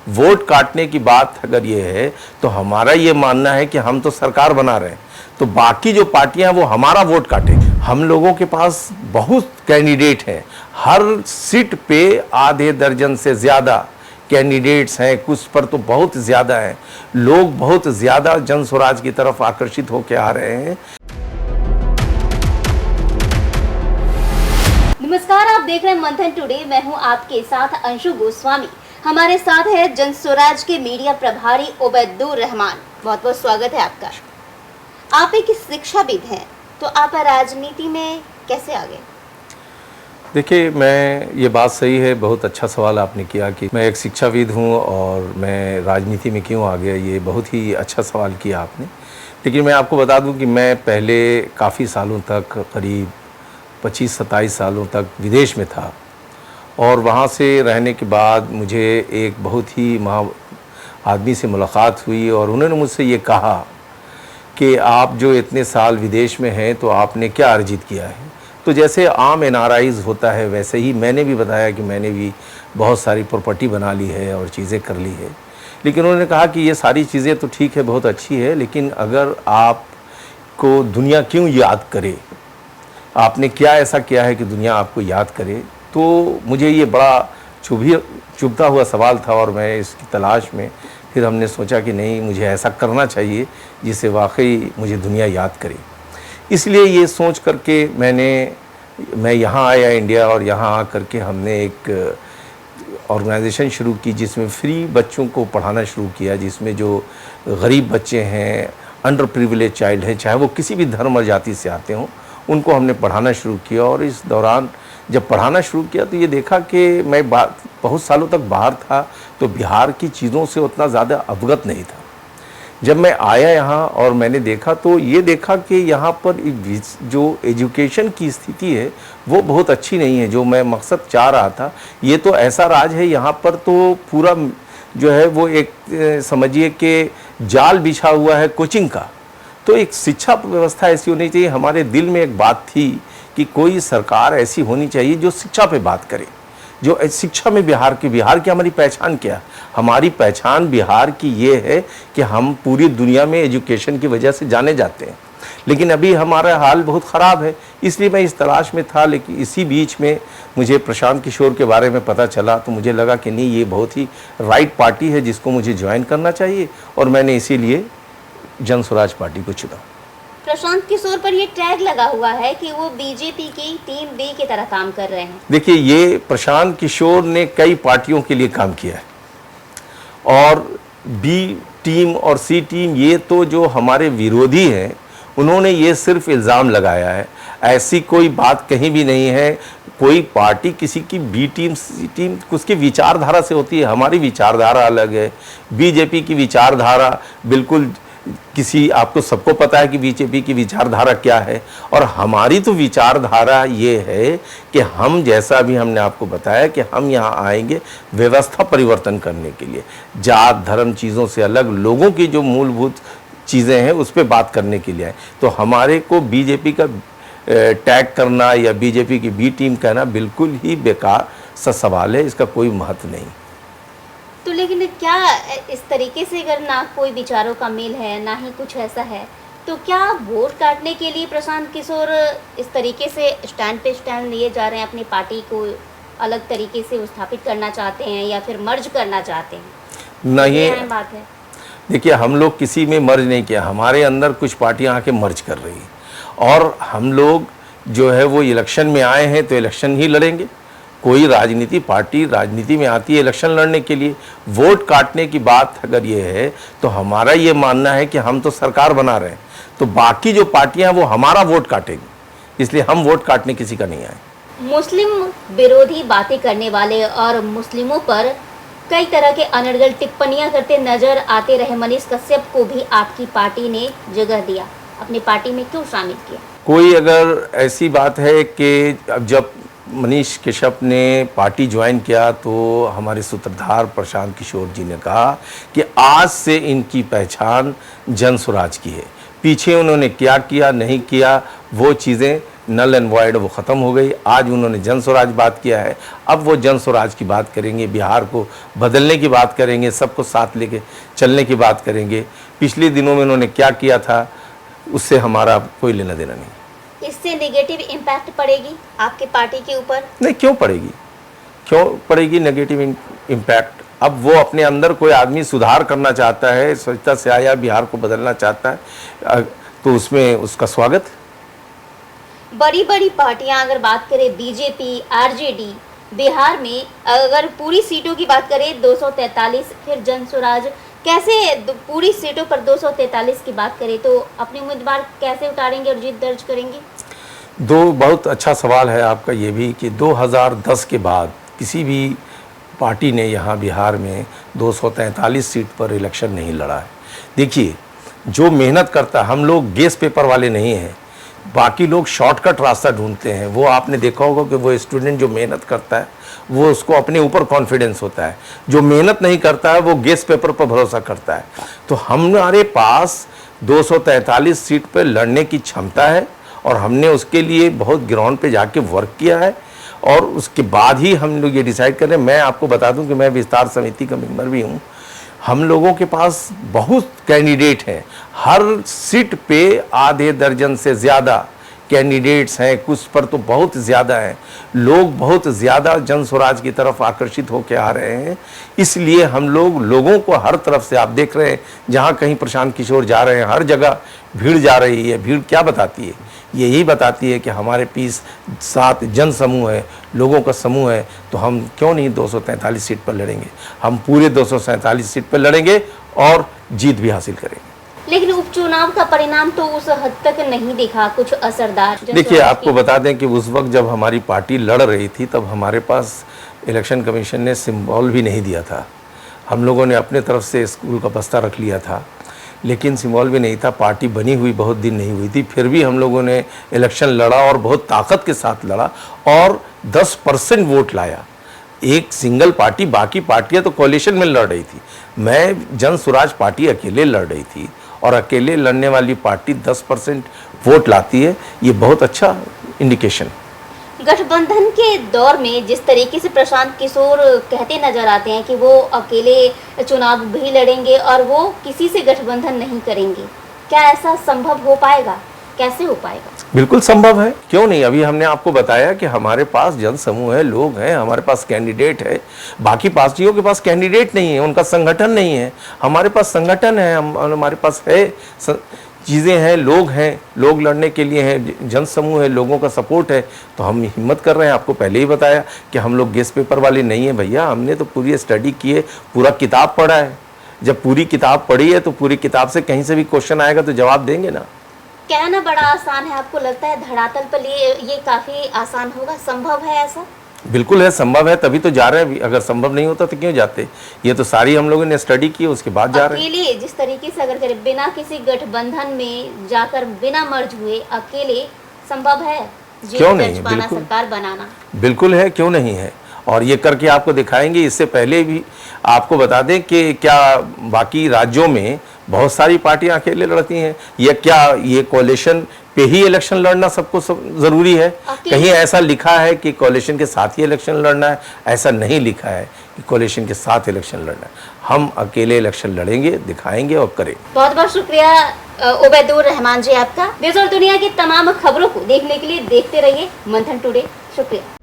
Vote काटने की बात अगर ये है तो हमारा ये मानना है कि हम तो सरकार बना रहे हैं, तो बाकी जो पार्टियां हैं वो हमारा वोट काटेंगी। हम लोगों के पास बहुत कैंडिडेट हैं, हर सीट पे आधे दर्जन से ज़्यादा कैंडिडेट्स हैं, कुछ पर तो बहुत ज़्यादा हैं। लोग बहुत ज़्यादा जन स्वराज की तरफ आकर्षित होकर आ रहे हैं। नमस्कार, आप देख रहे हैं मंथन टुडे। मैं हूं आपके साथ अंशु गोस्वामी। हमारे साथ है जन स्वराज के मीडिया प्रभारी उबैदुर रहमान। बहुत बहुत स्वागत है आपका। आप एक शिक्षाविद हैं, तो आप राजनीति में कैसे आ गए? देखिए, मैं ये बात सही है, बहुत अच्छा सवाल आपने किया कि मैं एक शिक्षाविद हूँ और मैं राजनीति में क्यों आ गया। ये बहुत ही अच्छा सवाल किया आपने। लेकिन मैं आपको बता दूं कि मैं पहले काफ़ी सालों तक, करीब 25-27 सालों तक विदेश में था और वहाँ से रहने के बाद मुझे एक बहुत ही आदमी से मुलाकात हुई और उन्होंने मुझसे ये कहा कि आप जो इतने साल विदेश में हैं तो आपने क्या अर्जित किया है। तो जैसे आम एनआरआईज़ होता है वैसे ही मैंने भी बताया कि मैंने भी बहुत सारी प्रॉपर्टी बना ली है और चीज़ें कर ली है। लेकिन उन्होंने कहा कि ये सारी चीज़ें तो ठीक है, बहुत अच्छी है, लेकिन अगर आपको दुनिया क्यों याद करे, आपने क्या ऐसा किया है कि दुनिया आपको याद करे। तो मुझे ये बड़ा चुभता हुआ सवाल था और मैं इसकी तलाश में फिर हमने सोचा कि नहीं, मुझे ऐसा करना चाहिए जिससे वाकई मुझे दुनिया याद करे। इसलिए ये सोच करके मैं यहाँ आया इंडिया और यहाँ आ करके हमने एक ऑर्गेनाइजेशन शुरू की जिसमें फ्री बच्चों को पढ़ाना शुरू किया, जिसमें जो गरीब बच्चे हैं, अंडर प्रिविलेज चाइल्ड हैं, चाहे वो किसी भी धर्म और जाति से आते हों, उनको हमने पढ़ाना शुरू किया। और इस दौरान जब पढ़ाना शुरू किया तो ये देखा कि मैं बहुत सालों तक बाहर था तो बिहार की चीज़ों से उतना ज़्यादा अवगत नहीं था। जब मैं आया यहाँ और मैंने देखा तो ये देखा कि यहाँ पर जो एजुकेशन की स्थिति है वो बहुत अच्छी नहीं है, जो मैं मकसद चाह रहा था। ये तो ऐसा राज है यहाँ पर, तो पूरा जो है वो एक समझिए कि जाल बिछा हुआ है कोचिंग का। तो एक शिक्षा व्यवस्था ऐसी होनी चाहिए। हमारे दिल में एक बात थी कि कोई सरकार ऐसी होनी चाहिए जो शिक्षा पे बात करे, जो शिक्षा में बिहार की हमारी पहचान क्या है। हमारी पहचान बिहार की ये है कि हम पूरी दुनिया में एजुकेशन की वजह से जाने जाते हैं, लेकिन अभी हमारा हाल बहुत ख़राब है। इसलिए मैं इस तलाश में था। लेकिन इसी बीच में मुझे प्रशांत किशोर के बारे में पता चला तो मुझे लगा कि नहीं, ये बहुत ही राइट पार्टी है जिसको मुझे ज्वाइन करना चाहिए और मैंने इसीलिए जन स्वराज पार्टी को चुना। प्रशांत किशोर पर ये टैग लगा हुआ है कि वो बीजेपी की टीम बी की तरह काम कर रहे हैं। देखिए, ये प्रशांत किशोर ने कई पार्टियों के लिए काम किया है और बी टीम और सी टीम, ये तो जो हमारे विरोधी हैं उन्होंने ये सिर्फ इल्ज़ाम लगाया है। ऐसी कोई बात कहीं भी नहीं है। कोई पार्टी किसी की बी टीम सी टीम उसकी विचारधारा से होती है। हमारी विचारधारा अलग है, बीजेपी की विचारधारा बिल्कुल किसी, आपको सबको पता है कि बीजेपी की विचारधारा क्या है। और हमारी तो विचारधारा ये है कि हम, जैसा भी हमने आपको बताया कि हम यहाँ आएंगे व्यवस्था परिवर्तन करने के लिए, जात धर्म चीज़ों से अलग लोगों की जो मूलभूत चीज़ें हैं उस पर बात करने के लिए आए। तो हमारे को बीजेपी का टैग करना या बीजेपी की बी टीम कहना बिल्कुल ही बेकार सा सवाल है, इसका कोई महत्व नहीं। तो लेकिन क्या इस तरीके से अगर ना कोई विचारों का मेल है, ना ही कुछ ऐसा है, तो क्या वोट काटने के लिए प्रशांत किशोर इस तरीके से स्टैंड पे स्टैंड लिए जा रहे हैं, अपनी पार्टी को अलग तरीके से स्थापित करना चाहते हैं या फिर मर्ज करना चाहते हैं? नहीं, ये बात है। देखिए, हम लोग किसी में मर्ज नहीं किया। हमारे अंदर कुछ पार्टियां आके मर्ज कर रही हैं और हम लोग जो है वो इलेक्शन में आए हैं तो इलेक्शन ही लड़ेंगे। कोई राजनीति पार्टी राजनीति में आती है इलेक्शन लड़ने के लिए। वोट काटने की बात अगर ये है तो हमारा ये मानना है कि हम तो सरकार बना रहे हैं, तो बाकी जो पार्टियां वो हमारा वोट काटेंगी, इसलिए हम वोट काटने किसी का नहीं आए। मुस्लिम विरोधी बातें करने वाले और मुस्लिमों पर कई तरह के अनर्गल टिप्पणियां करते नजर आते रहे मनीष कश्यप को भी आपकी पार्टी ने जगह दिया, अपनी पार्टी में क्यों शामिल किया? कोई अगर ऐसी बात है कि अब जब मनीष कश्यप ने पार्टी ज्वाइन किया तो हमारे सूत्रधार प्रशांत किशोर जी ने कहा कि आज से इनकी पहचान जन स्वराज की है। पीछे उन्होंने क्या किया नहीं किया वो चीज़ें नल एंड वॉइड वो ख़त्म हो गई। आज उन्होंने जन स्वराज बात किया है, अब वो जन स्वराज की बात करेंगे, बिहार को बदलने की बात करेंगे, सबको साथ लेके चलने की बात करेंगे। पिछले दिनों में उन्होंने क्या किया था उससे हमारा कोई लेना देना नहीं। इससे नेगेटिव इम्पैक्ट पड़ेगी आपके पार्टी के ऊपर? नहीं, क्यों पड़ेगी, क्यों पड़ेगी नेगेटिव इम्पैक्ट? अब वो अपने अंदर कोई आदमी सुधार करना चाहता है, स्वच्छता से आया, बिहार को बदलना चाहता है, तो उसमें उसका स्वागत। बड़ी बड़ी पार्टियां अगर बात करें बीजेपी, आरजेडी, बिहार में अगर पूरी सीटों की बात करें 243, फिर जन स्वराज, कैसे पूरी सीटों पर 243 की बात करें तो अपने उम्मीदवार कैसे उतारेंगे और जीत दर्ज करेंगे? बहुत अच्छा सवाल है आपका ये भी कि 2010 के बाद किसी भी पार्टी ने यहाँ बिहार में 243 सीट पर इलेक्शन नहीं लड़ा है। देखिए, जो मेहनत करता है, हम लोग गैस पेपर वाले नहीं हैं, बाकी लोग शॉर्टकट रास्ता ढूंढते हैं। वो आपने देखा होगा कि वो स्टूडेंट जो मेहनत करता है वो उसको अपने ऊपर कॉन्फिडेंस होता है, जो मेहनत नहीं करता है वो गैस पेपर पर भरोसा करता है। तो हमारे पास 243 सीट पर लड़ने की क्षमता है और हमने उसके लिए बहुत ग्राउंड पे जाके वर्क किया है और उसके बाद ही हम लोग ये डिसाइड कर रहे हैं। मैं आपको बता दूं कि मैं विस्तार समिति का मेंबर भी हूँ। हम लोगों के पास बहुत कैंडिडेट हैं, हर सीट पे आधे दर्जन से ज़्यादा कैंडिडेट्स हैं, कुछ पर तो बहुत ज़्यादा हैं। लोग बहुत ज़्यादा जन स्वराज की तरफ आकर्षित होकर आ रहे हैं। इसलिए हम लोगों को हर तरफ से, आप देख रहे हैं जहाँ कहीं प्रशांत किशोर जा रहे हैं हर जगह भीड़ जा रही है। भीड़ क्या बताती है? यही बताती है कि हमारे पीस साथ जन समूह है, लोगों का समूह है। तो हम क्यों नहीं 243 सीट पर लड़ेंगे? हम पूरे 247 सीट पर लड़ेंगे और जीत भी हासिल करेंगे। लेकिन उपचुनाव का परिणाम तो उस हद तक नहीं दिखा कुछ असरदार। देखिए, आपको बता दें कि उस वक्त जब हमारी पार्टी लड़ रही थी तब हमारे पास इलेक्शन कमीशन ने सिंबल भी नहीं दिया था। हम लोगों ने अपने तरफ से स्कूल का बस्ता रख लिया था, लेकिन सिंबल भी नहीं था। पार्टी बनी हुई बहुत दिन नहीं हुई थी, फिर भी हम लोगों ने इलेक्शन लड़ा और बहुत ताकत के साथ लड़ा और 10% वोट लाया। एक सिंगल पार्टी, बाकी पार्टियां तो कोalition में लड़ रही थी, मैं जन स्वराज पार्टी अकेले लड़ रही थी और अकेले लड़ने वाली पार्टी 10% वोट लाती है, ये बहुत अच्छा इंडिकेशन। गठबंधन के दौर में जिस तरीके से प्रशांत किशोर कहते नजर आते हैं कि वो अकेले चुनाव भी लड़ेंगे और वो किसी से गठबंधन नहीं करेंगे, क्या ऐसा संभव हो पाएगा? कैसे हो पाएगा? बिल्कुल संभव है, क्यों नहीं। अभी हमने आपको बताया कि हमारे पास जन समूह है, लोग हैं, हमारे पास कैंडिडेट है। बाकी पार्टियों के पास कैंडिडेट नहीं है, उनका संगठन नहीं है। हमारे पास संगठन है, हमारे पास है, चीज़ें हैं, लोग हैं, लोग लड़ने के लिए हैं, जन समूह है, लोगों का सपोर्ट है। तो हम हिम्मत कर रहे हैं। आपको पहले ही बताया कि हम लोग गेस पेपर वाले नहीं हैं भैया, हमने तो पूरी स्टडी की है, पूरा किताब पढ़ा है। जब पूरी किताब पढ़ी है तो पूरी किताब से कहीं से भी क्वेश्चन आएगा तो जवाब देंगे ना। कहना बड़ा आसान है, आपको लगता है धरातल पर ये काफी आसान होगा? संभव है ऐसा? बिल्कुल है, संभव है, तभी तो जा रहे हैं। अगर संभव नहीं होता तो क्यों जाते? ये तो सारी हम लोगों ने स्टडी की, उसके बाद जा रहे हैं। अकेले जिस तरीके से अगर करें, बिना किसी गठबंधन में जाकर, बिना मर्ज हुए अकेले संभव है क्यों नहीं? बिल्कुल सरकार बनाना बिल्कुल है, क्यों नहीं है। और ये करके आपको दिखाएंगे। इससे पहले भी आपको बता दें कि क्या बाकी राज्यों में बहुत सारी पार्टियां अकेले लड़ती हैं, या क्या ये कोalition पे ही इलेक्शन लड़ना सबको ज़रूरी है? कहीं ऐसा लिखा है कि कोalition के साथ ही इलेक्शन लड़ना है? ऐसा नहीं लिखा है कि कोalition के साथ इलेक्शन लड़ना है। हम अकेले इलेक्शन लड़ेंगे, दिखाएंगे और करेंगे। बहुत बहुत शुक्रिया उबैदुर रहमान जी आपका। देश और दुनिया की तमाम खबरों को देखने के लिए देखते रहिए मंथन टुडे। शुक्रिया।